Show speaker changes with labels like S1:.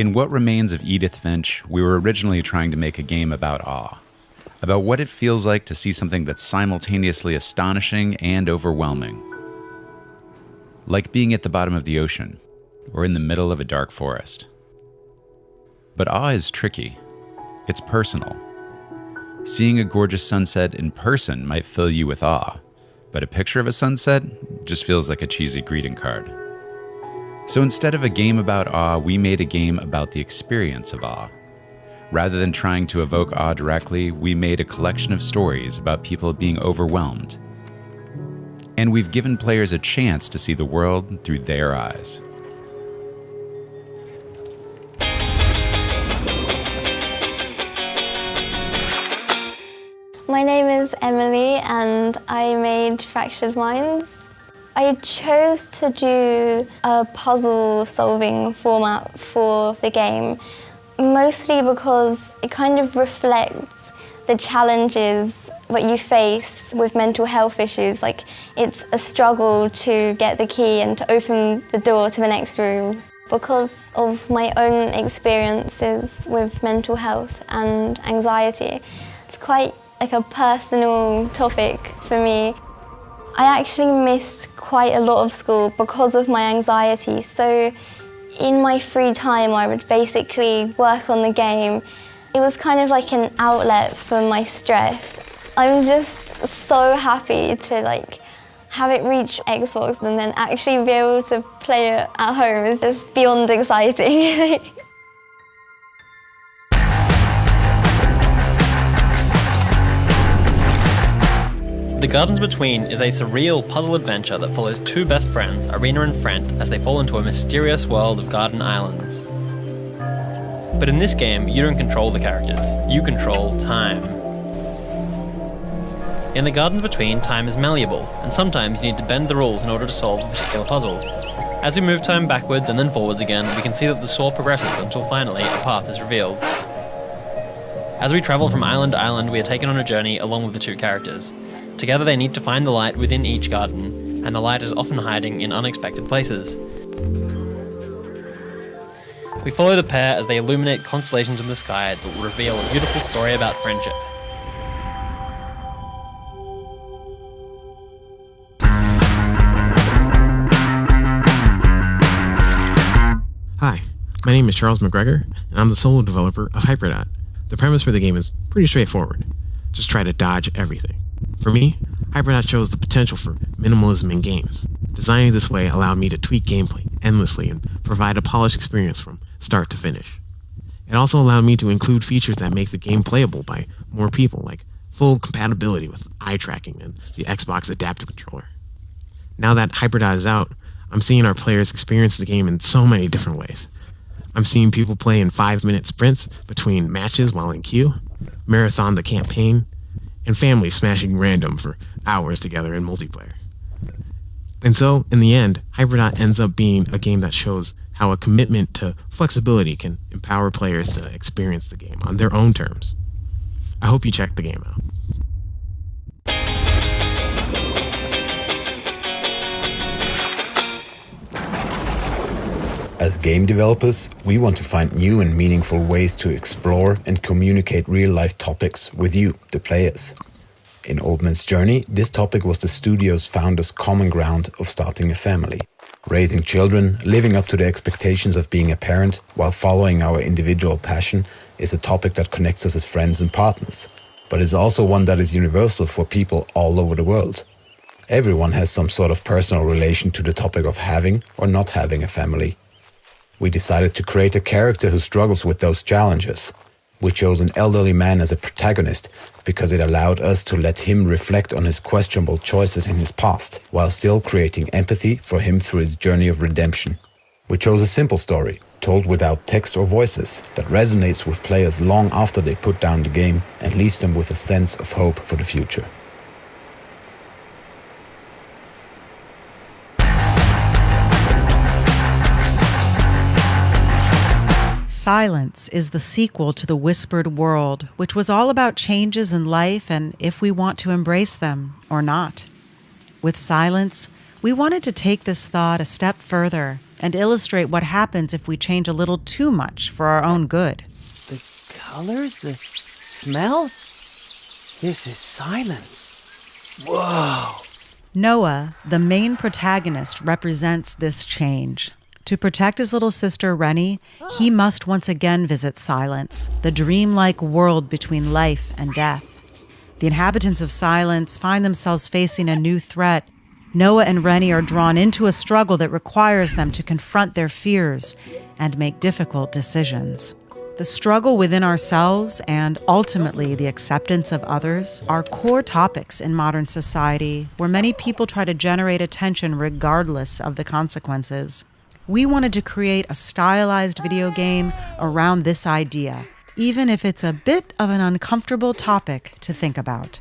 S1: In What Remains of Edith Finch, we were originally trying to make a game about awe, about what it feels like to see something that's simultaneously astonishing and overwhelming. Like being at the bottom of the ocean, or in the middle of a dark forest. But awe is tricky. It's personal. Seeing a gorgeous sunset in person might fill you with awe, but a picture of a sunset just feels like a cheesy greeting card. So instead of a game about awe, we made a game about the experience of awe. Rather than trying to evoke awe directly, we made a collection of stories about people being overwhelmed. And we've given players a chance to see the world through their eyes.
S2: My name is Emily and I made Fractured Minds. I chose to do a puzzle-solving format for the game, mostly because it kind of reflects the challenges that you face with mental health issues. Like, it's a struggle to get the key and to open the door to the next room. Because of my own experiences with mental health and anxiety, it's quite like a personal topic for me. I actually missed quite a lot of school because of my anxiety, so in my free time I would basically work on the game. It was kind of like an outlet for my stress. I'm just so happy to have it reach Xbox and then actually be able to play it at home is just beyond exciting.
S3: The Gardens Between is a surreal puzzle adventure that follows two best friends, Irina and Frent, as they fall into a mysterious world of Garden Islands. But in this game, you don't control the characters, you control time. In The Gardens Between, time is malleable, and sometimes you need to bend the rules in order to solve a particular puzzle. As we move time backwards and then forwards again, we can see that the saw progresses until finally a path is revealed. As we travel from island to island, we are taken on a journey along with the two characters. Together they need to find the light within each garden, and the light is often hiding in unexpected places. We follow the pair as they illuminate constellations in the sky that will reveal a beautiful story about friendship.
S4: Hi, my name is Charles McGregor, and I'm the solo developer of Hyperdot. The premise for the game is pretty straightforward. Just try to dodge everything. For me, Hyperdot shows the potential for minimalism in games. Designing this way allowed me to tweak gameplay endlessly and provide a polished experience from start to finish. It also allowed me to include features that make the game playable by more people, like full compatibility with eye tracking and the Xbox Adaptive Controller. Now that Hyperdot is out, I'm seeing our players experience the game in so many different ways. I'm seeing people play in 5-minute sprints between matches while in queue, marathon the campaign, and families smashing random for hours together in multiplayer. And so, in the end, Hyperdot ends up being a game that shows how a commitment to flexibility can empower players to experience the game on their own terms. I hope you check the game out.
S5: As game developers, we want to find new and meaningful ways to explore and communicate real-life topics with you, the players. In Old Man's Journey, this topic was the studio's founders' common ground of starting a family. Raising children, living up to the expectations of being a parent, while following our individual passion, is a topic that connects us as friends and partners. But it's also one that is universal for people all over the world. Everyone has some sort of personal relation to the topic of having or not having a family. We decided to create a character who struggles with those challenges. We chose an elderly man as a protagonist because it allowed us to let him reflect on his questionable choices in his past, while still creating empathy for him through his journey of redemption. We chose a simple story, told without text or voices, that resonates with players long after they put down the game and leaves them with a sense of hope for the future.
S6: Silence is the sequel to The Whispered World, which was all about changes in life and if we want to embrace them or not. With Silence, we wanted to take this thought a step further and illustrate what happens if we change a little too much for our own good.
S7: The colors, the smell? This is silence. Whoa!
S6: Noah, the main protagonist, represents this change. To protect his little sister Rennie, he must once again visit Silence, the dreamlike world between life and death. The inhabitants of Silence find themselves facing a new threat. Noah and Rennie are drawn into a struggle that requires them to confront their fears and make difficult decisions. The struggle within ourselves and ultimately the acceptance of others are core topics in modern society where many people try to generate attention regardless of the consequences. We wanted to create a stylized video game around this idea, even if it's a bit of an uncomfortable topic to think about.